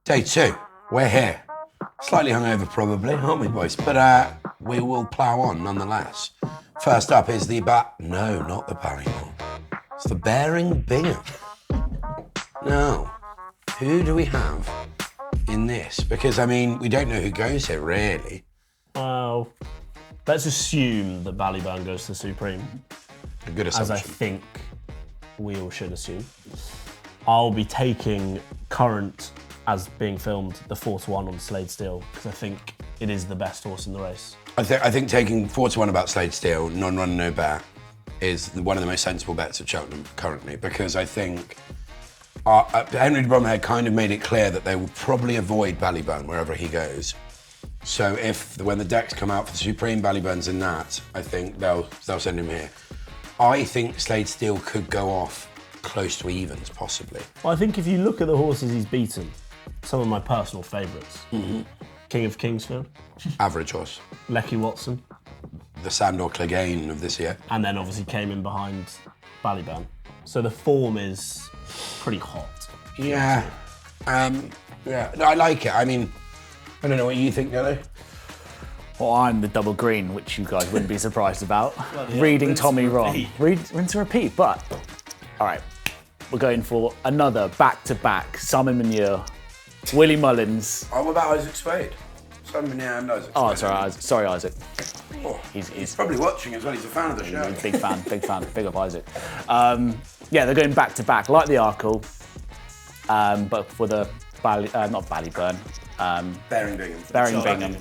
Day 2, we're here. Slightly hungover probably, aren't we boys? But we will plough on nonetheless. First up is not the Ballymore. It's the Bearing Bingham. Now, who do we have in this? Because, I mean, we don't know who goes here, really. Well, let's assume that Ballyburn goes to Supreme. A good assumption. As I think we all should assume. I'll be taking current as being filmed the 4-1 on Slade Steel because I think it is the best horse in the race. I think taking 4-1 about Slade Steel, non-run, no bear, is one of the most sensible bets at Cheltenham currently because I think Henry de Bromhead kind of made it clear that they will probably avoid Ballyburn wherever he goes. So when the decks come out for the Supreme, Ballyburn's in that, I think they'll send him here. I think Slade Steel could go off close to evens, possibly. Well, I think if you look at the horses he's beaten, some of my personal favourites. Mm-hmm. King of Kingsfield. Average horse. Lecky Watson. The Sandor Clegane of this year. And then obviously came in behind Ballyburn. So the form is pretty hot. Yeah. No, I like it. I mean, I don't know what you think, Nelly. Well, I'm the double green, which you guys wouldn't be surprised about. Well, yeah, Reading Tommy wrong. Rinse and repeat, but... All right, we're going for another back-to-back Simon Manure, Willie Mullins. Oh, what about Isaac Spade? Simon Manure and Isaac Spade. Oh, sorry, Isaac. Oh, he's probably watching as well. He's a fan of the show. Big fan. Big up Isaac. Yeah, they're going back-to-back, like the Arkle, but for the not Ballyburn. Bearing Bingham. Bingham.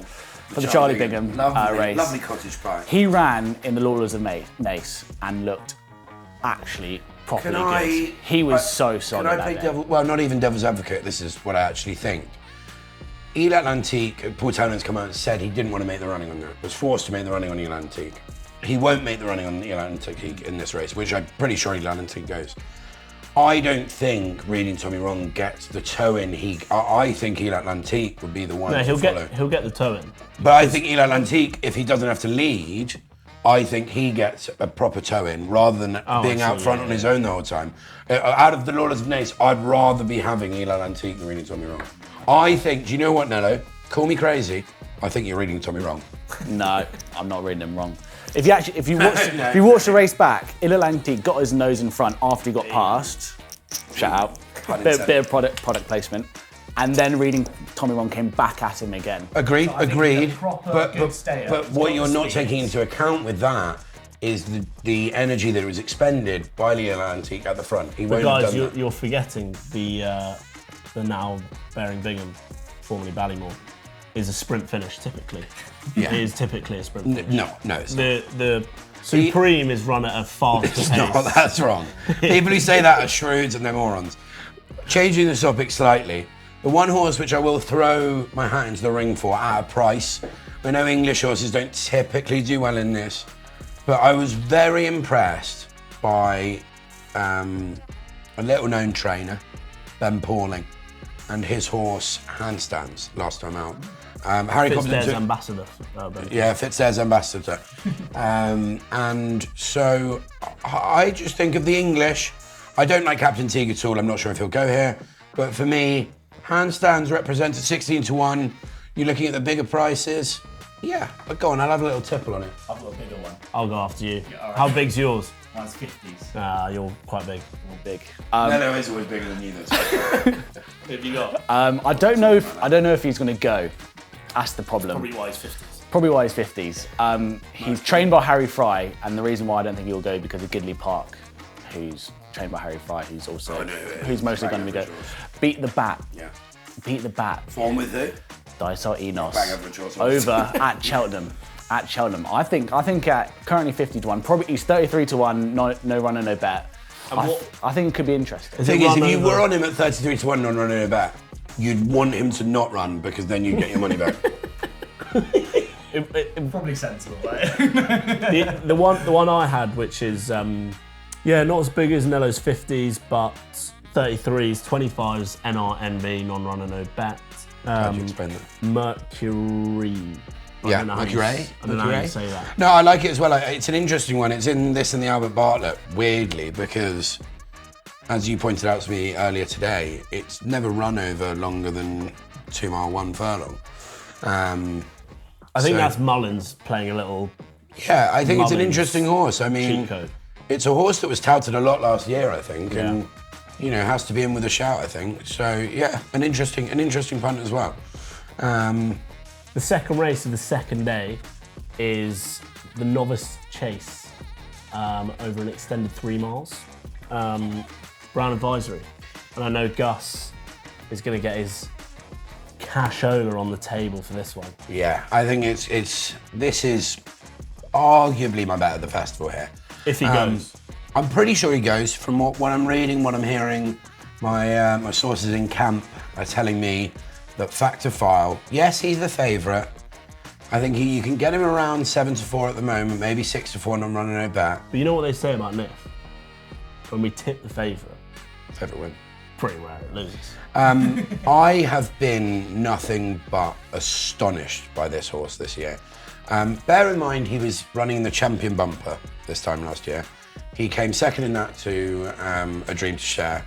For the Charlie Bingham race. Lovely cottage pie. He ran in the Lawlers of Nace and looked actually properly good. He was so solid. Can I play well, not even devil's advocate, this is what I actually think. Il Atlantique, Paul Townend's come out and said he didn't want to make the running on that. Was forced to make the running on Il Atlantique. He won't make the running on Il Atlantique in this race, which I'm pretty sure Il Atlantique goes. I don't think Reading Tommy wrong gets the toe in. I think Il Atlantique would be the one to follow. He'll get the toe in. But I think Il Atlantique, if he doesn't have to lead, I think he gets a proper toe in rather than being out front on his own the whole time. Out of the Lawlers of Nace, I'd rather be having Il Atlantique than Reading Tommy wrong. I think, do you know what, Nello? Call me crazy. I think you're reading Tommy wrong. No, I'm not reading him wrong. If you watch the race back, Il Atlantique got his nose in front after he got past. Shout out. Bit of product placement. And then Reading Tommy wrong came back at him again. Agreed. But What you're not taking into account with that is the energy that was expended by Il Atlantique at the front. He won't have done that. You're forgetting the now Bearing Bingham, formerly Ballymore, is a sprint finish typically. Yeah. It is typically a sprint finish. No, it's not. The Supreme is run at a faster pace. No, that's wrong. People who say that are shrewds and they're morons. Changing the topic slightly, the one horse which I will throw my hat into the ring for at a price, I know English horses don't typically do well in this, but I was very impressed by a little known trainer, Ben Pauling, and his horse Handstands last time out. Harry Fitzdare's ambassador. Fitzdare's ambassador. And so I just think of the English. I don't like Captain Teague at all. I'm not sure if he'll go here. But for me, Handstands represents a 16-1. You're looking at the bigger prices. Yeah, but go on, I'll have a little tipple on it. I've got a bigger one. I'll go after you. Yeah, right. How big's yours? Mine's 50s. You're quite big. I'm big. Nello is always bigger than you, though. What have you got? I don't know if he's going to go. That's the problem. Probably why he's 50s. Probably why he's 50s. He's trained by Harry Fry, and the reason why I don't think he'll go because of Gidley Park, who's trained by Harry Fry, who's mostly going to be go. Beat the Bat. Yeah. Beat the Bat. Form with who? Dysart Enos. Bang average horse. Over at Cheltenham. At Cheltenham. I think at currently 50-1. Probably he's 33-1. No runner, no bet. I think it could be interesting. The thing is, if you were on him at 33-1, non runner, no bet, you'd want him to not run because then you'd get your money back. Probably sensible, right? the one I had, which is not as big as Nello's 50s, but 33s, 25s, NR, NB, non-runner, no bet. How do you explain that? Mercury. Yeah, Mercury. I don't know how you say that. No, I like it as well. It's an interesting one. It's in this and the Albert Bartlett, weirdly, because as you pointed out to me earlier today, it's never run over longer than 2 mile 1 furlong. I think that's Mullins playing a little. Yeah, I think it's an Mullins interesting horse. I mean, cheat code. it's a horse that was touted a lot last year, I think, and has to be in with a shout, I think. So yeah, an interesting punt as well. The second race of the second day is the Novices Chase over an extended 3 miles. Brown Advisory, and I know Gus is going to get his cashola on the table for this one. Yeah, I think this is arguably my bet at the festival here. If he goes. I'm pretty sure he goes. From what I'm reading, what I'm hearing, my sources in camp are telling me that Factor File, yes, he's the favourite. I think you can get him around 7-4 at the moment, maybe 6-4, and I'm running no bet. But you know what they say about Niff? When we tip the favourite, Favourite win. pretty rare it loses. I have been nothing but astonished by this horse this year. Bear in mind, he was running the champion bumper this time last year. He came second in that to A Dream to Share.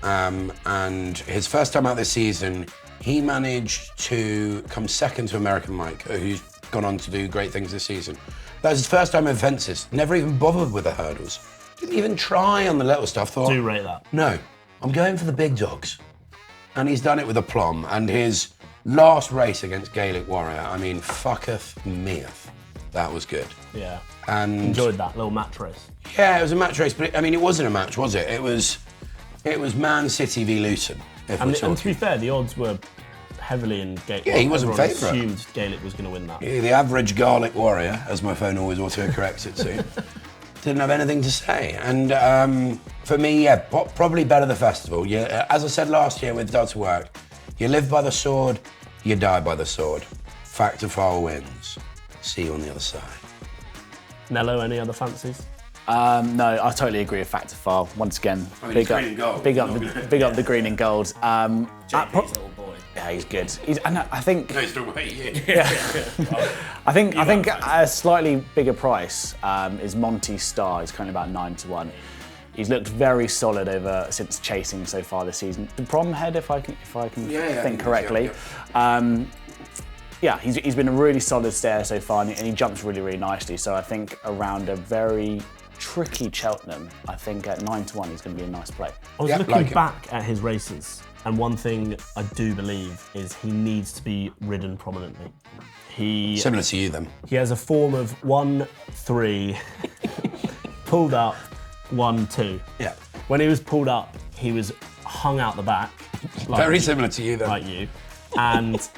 And his first time out this season, he managed to come second to American Mike, who's gone on to do great things this season. That was his first time in fences, never even bothered with the hurdles. Didn't even try on the little stuff, thought, Do rate that. no, I'm going for the big dogs. And he's done it with aplomb. And his last race against Gaelic Warrior, I mean, fucketh meeth. That was good. Yeah. And Enjoyed that little match race. yeah, it was a match race, but it wasn't a match, was it? It was Man City v Luton. If we're And to talking. be fair, the odds were heavily in Gaelic. Yeah, he wasn't Everyone favourite. assumed Gaelic was going to win that. The average Gaelic Warrior, as my phone always auto-corrects it to, didn't have anything to say. And for me, yeah, probably better the festival. Yeah, as I said last year with Does Work, you live by the sword, you die by the sword. Factor File wins. See you on the other side. Nello, any other fancies? No, I totally agree with Factor File. Once again, mean, big it's up, green and gold. big up, big up the green and gold. JP's little boy. Yeah, he's good. And I think No, it's still waiting. I think at a slightly bigger price is Monty Star. He's currently about 9-1. He's looked very solid since chasing so far this season. The Prom head, if I can think correctly. Yeah, he's been a really solid stayer so far, and he jumps really, really nicely. So I think around a very tricky Cheltenham, I think at 9-1 he's going to be a nice play. I was Yeah, looking like it. back at his races, and one thing I do believe is he needs to be ridden prominently. He Similar to you, then. has a form of 1-3, pulled up 1-2. Yeah. When he was pulled up, he was hung out the back, like Very similar to you, then. like you, and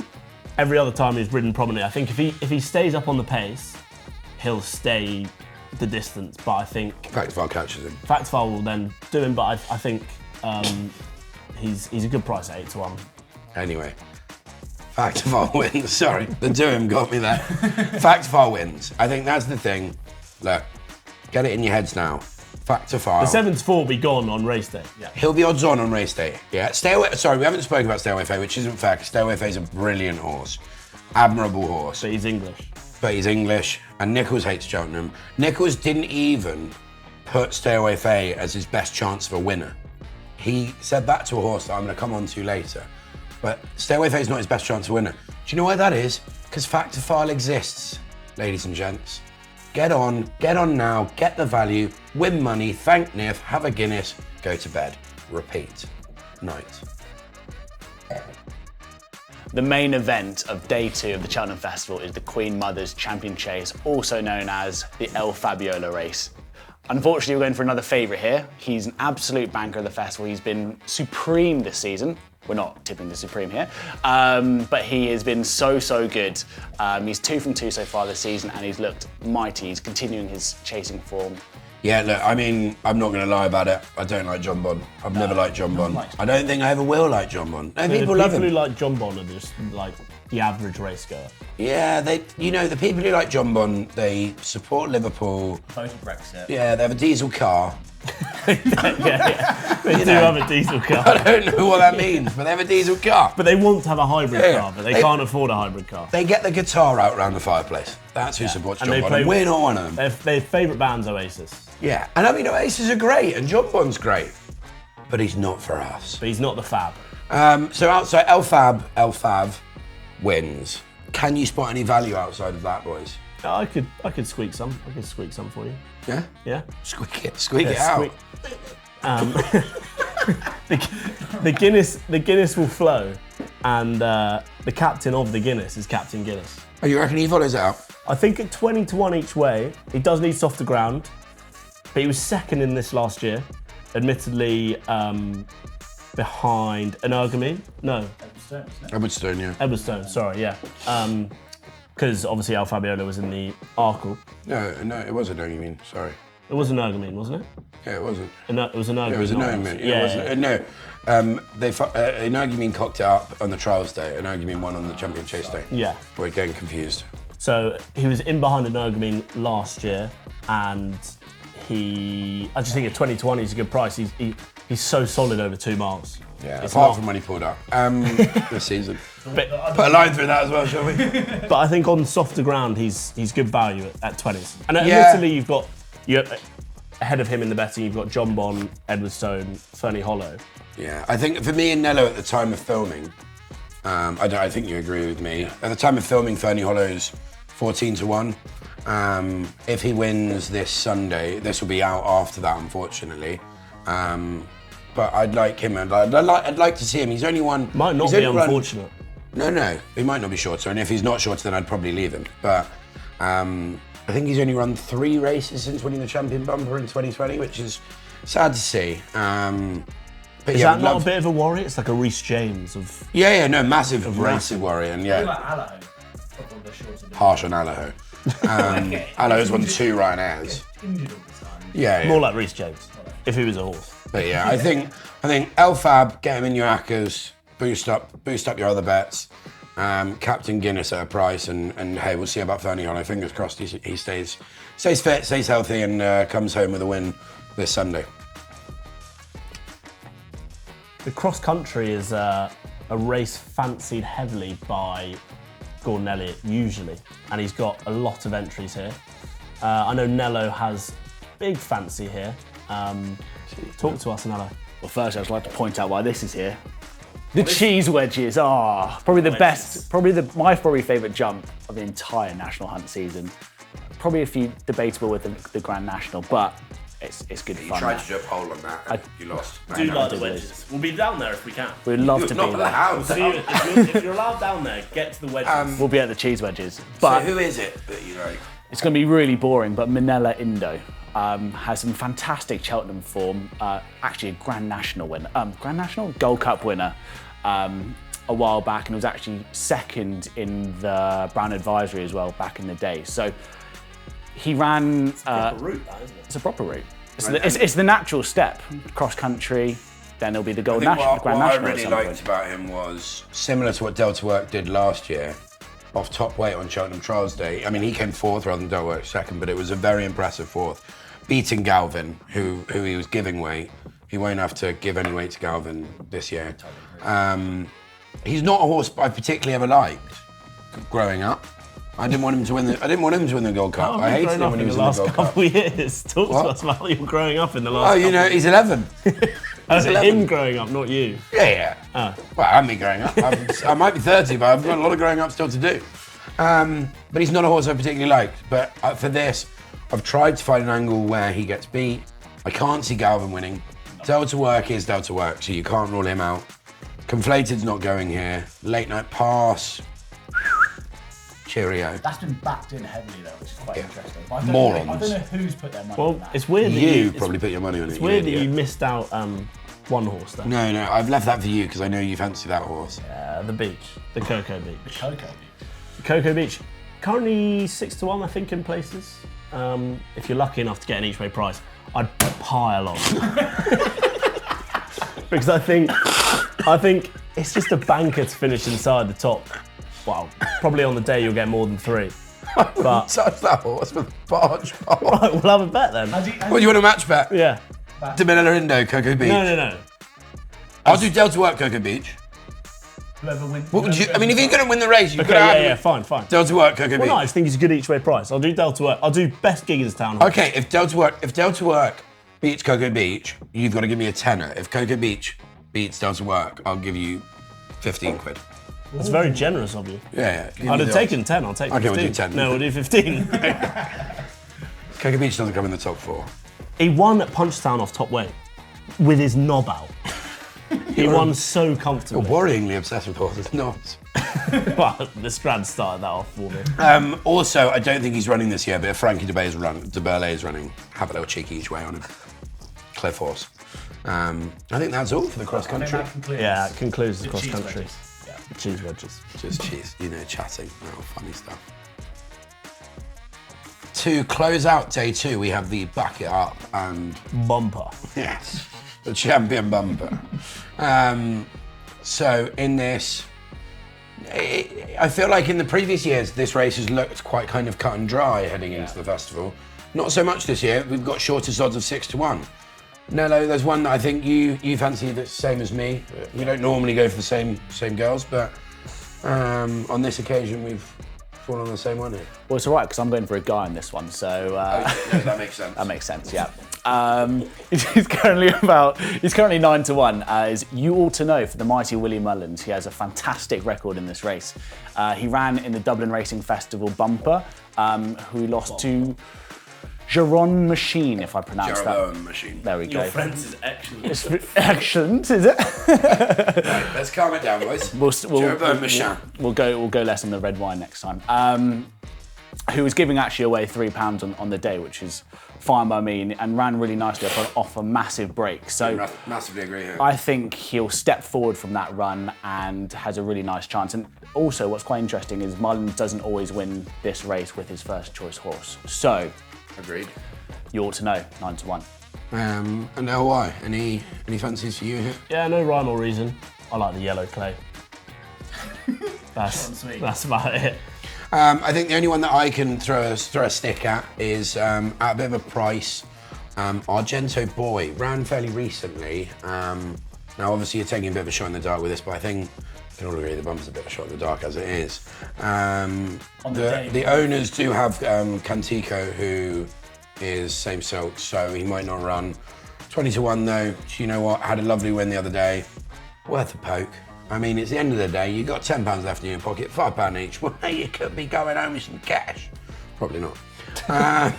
every other time he's ridden prominently. I think if he stays up on the pace, he'll stay the distance. But I think Factor File catches him. Factor File will then do him. But I think he's a good price at 8-1. Anyway, Factor File wins. Sorry, the doom got me there. Factor File wins. I think that's the thing. Look, get it in your heads now. Factor File. The 7-4 will be gone on race day. Yeah. He'll be odds on race day. Yeah. Stay away. Sorry, we haven't spoken about Stay Away Faye, which isn't fair. 'Cause Stay Away Faye is a brilliant horse, admirable horse, But he's English. but he's English. And Nichols hates Cheltenham. Nichols didn't even put Stay Away Faye as his best chance of a winner. He said that to a horse that I'm going to come on to later. But Stay Away Faye is not his best chance of winner. Do you know why that is? Because Factor File exists, ladies and gents. Get on now, get the value, win money, thank Niff, have a Guinness, go to bed. Repeat. Night. The main event of day 2 of the Cheltenham Festival is the Queen Mother's Champion Chase, also known as the El Fabiola race. Unfortunately, we're going for another favourite here. He's an absolute banker of the festival. He's been supreme this season. We're not tipping the supreme here, but he has been so good. He's 2 from 2 so far this season, and he's looked mighty. He's continuing his chasing form. Yeah, look, I mean, I'm not going to lie about it. I don't like John Bond. I've never liked John Bond. I don't think I ever will like John Bond. No, people love him. who like John Bond are just like the average race goer. Yeah, the people who like John Bond, they support Liverpool. Voted Brexit. Yeah, they have a diesel car. They do have a diesel car. I don't know what that means, but they have a diesel car. But they want to have a hybrid Yeah. car, but they can't afford a hybrid car. They get the guitar out around the fireplace. That's who supports And John they Bond. play- And we're not one of them. Their favourite band's Oasis. Yeah, and I mean, Oasis are great, and John Bond's great. but he's not for us. But he's not the fab. So outside El Fab wins. Can you spot any value outside of that, boys? I could squeak some. I could squeak some for you. Yeah? Yeah. Squeak it out. The Guinness will flow, and the captain of the Guinness is Captain Guinness. Oh, you reckon he follows it out? I think at 20-1 each way, he does need softer ground, but he was second in this last year, admittedly behind Energumene. No, Edwardstone, yeah. Edwardstone. Sorry, yeah. Because obviously Al Fabiola was in the Arkle. No, it wasn't Energumene, sorry. It was Energumene, wasn't it? Yeah, it wasn't. It was Energumene. It was Energumene. Yeah. It wasn't. No. Energumene cocked it up on the trials day. Energumene won on the Cheltenham Chase day. Yeah. We're getting confused. So he was in behind Energumene last year, and I just think at 20-1 he's a good price. He's so solid over 2 miles. Yeah, It's apart not- from when he pulled up this season. But Put a line through that as well, shall we? I think on softer ground he's good value at 20s. And Yeah. admittedly you're ahead of him in the betting. You've got John Bon, Edwardstone, Fernie Hollow. Yeah, I think for me and Nello at the time of filming, I think you agree with me. At the time of filming, Fernie Hollow's 14-1. If he wins this Sunday, this will be out after that, unfortunately. But I'd like him, and I'd like to see him. He's only won. Might not he's be only run- unfortunate. No, he might not be shorter, and if he's not shorter, then I'd probably leave him. But I think he's only run 3 races since winning the champion bumper in 2020, which is sad to see. But Is yeah, that not a bit of a worry? It's like a Reece James of. massive worry, and yeah, Alaho. Football the shorts of the harsh on Alaho. Alaho's won 2 Ryanaires. injured all the time. Yeah. More like Reece James, if he was a horse. But yeah, I think El Fab, get him in your ACCAs, boost up your other bets. Captain Guinness at a price, and hey, we'll see about Fernie Hollow. Fingers crossed he stays fit, stays healthy, and comes home with a win this Sunday. The cross country is a race fancied heavily by Gordon Elliott usually, and he's got a lot of entries here. I know Nello has big fancy here. Talk to us, Nello. Well, first, I'd like to point out why this is here. The cheese wedges are probably the best, my favourite jump of the entire National Hunt season. Probably a few debatable with the Grand National, but it's good fun. to do a poll on that, you lost. Do like the wedges. We'll be down there if we can. We'd love to be Not there. allowed. If you're allowed down there, get to the wedges. We'll be at the cheese wedges. So But who is it that you like? it's going to be really boring, but Minella Indo has some fantastic Cheltenham form. Actually, a Grand National winner, Gold Cup winner a while back, and was actually second in the Brown Advisory as well back in the day. So he ran. Route, that, isn't it? It's a proper route. It's the natural step, cross country. Then it'll be the Grand National. What I really liked about him was similar to what Delta Work did last year, off top weight on Cheltenham Trials Day. I mean, he came 4th rather than Delta Work 2nd, but it was a very impressive 4th, beating Galvin, who he was giving weight. He won't have to give any weight to Galvin this year. He's not a horse I particularly ever liked growing up. I didn't want him to win the Gold Cup. I hated him when he was in the Gold Cup. couple of years. Talk What? to us about you growing up in the last. Oh, you know, he's 11. As in 11. him growing up, not you. Yeah. Well, I'm me growing up. I might be 30, but I've got a lot of growing up still to do. But he's not a horse I particularly liked. But for this, I've tried to find an angle where he gets beat. I can't see Galvin winning. Delta Work is Delta Work, so you can't rule him out. Conflated's not going here. Late Night Pass. Cheerio. That's been backed in heavily though, which is quite interesting. But Morons. I don't know who's put their money on Well, that. it's weird that You you probably put your money on it. It's weird that idiot. you missed out one horse there. No, I've left that for you because I know you fancy that horse. The beach, the Cocoa Beach. Cocoa. The Cocoa Beach, currently 6-1, I think, in places. If you're lucky enough to get an each way price, I'd pile on. Because I think it's just a banker to finish inside the top. Well, probably on the day you'll get more than 3. But Touch that horse with a barge pole. right, we'll have a bet then. What do you want a match bet? Yeah. Dominic Indo, Cocoa Beach. No. I'll do Delta Work, Cocoa Beach. Whoever wins. What would you? I mean, if you're going to win the race, you've Okay, got to have fine. Delta Work, Cocoa Well, Beach. no, I just think it's a good each way price. I'll do Delta Work. I'll do best gig in town. Okay, if Delta Work beats Cocoa Beach, you've got to give me a tenner. If Cocoa Beach beats doesn't work, I'll give you 15 quid. That's very generous of you. Yeah. I'd have taken 10, I'll take 15. Okay, we'll do 10. No, we'll do 15. Cocoa Beach doesn't come in the top 4. He won at Punchtown off top weight with his knob out. He won so You're comfortably. worryingly obsessed with horses, not. Well, the Strad started that off for me. Also, I don't think he's running this year, but if Frankie de Burley is running, have a little cheeky each way on him. Cliff horse. I think that's all for the cross country. Yeah, it concludes the cross cheese country. wedges. Yeah. Cheese wedges. Just cheese, chatting, funny stuff. To close out day 2, we have the bucket up and Bumper. yes, the champion bumper. So in this, I feel like in the previous years, this race has looked quite kind of cut and dry heading into the festival. Not so much this year. We've got shortest odds of 6-1. Nello, there's one that I think you fancy the same as me. We don't normally go for the same girls, but on this occasion we've fallen on the same one here. Well, it's all right because I'm going for a guy in this one, so that makes sense. that makes sense. Yeah. He's currently 9-1. As you ought to know, for the mighty Willie Mullins, he has a fantastic record in this race. He ran in the Dublin Racing Festival bumper, who lost to Jeroen Machine, if I pronounce that. Machine. There we go. Your friends is excellent. It's excellent, is it? Right, let's calm it down, boys. Jeroen Machine. We'll go less on the red wine next time. Who was giving actually away £3 on the day, which is fine by me, and ran really nicely off a massive break. So Massively agree here. I think he'll step forward from that run and has a really nice chance. And also, what's quite interesting is Mullins doesn't always win this race with his first choice horse. So Agreed. you ought to know, 9-1. And LY, any fancies for you here? Yeah, no rhyme or reason. I like the yellow clay. That's about it. I think the only one that I can throw a stick at is at a bit of a price. Argento Boy ran fairly recently. Now, obviously, you're taking a bit of a shot in the dark with this, but I think we can all agree the bumper's a bit of a shot in the dark as it is. The owners do have Cantico, who is same silk, so he might not run. 20-1 though. You know what? Had a lovely win the other day. Worth a poke. I mean, it's the end of the day. You've got £10 left in your pocket, £5 each. Well, you could be going home with some cash. Probably not.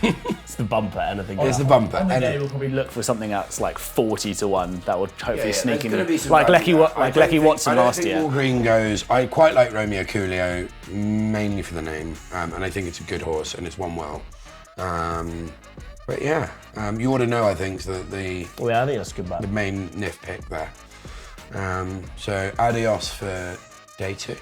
It's the bumper, anything. It's the bumper. On the day, And we'll probably Look for something that's like 40-1 that will hopefully sneak in. there's gonna be some Like value there. I don't Lecky think- Watson last I year. don't think All Green goes. I quite like Romeo Coolio, mainly for the name, and I think it's a good horse and it's won well. But yeah, you ought to know, I think, that the Well, yeah, I think that's a good bet. main NIF pick there. So adios for day 2.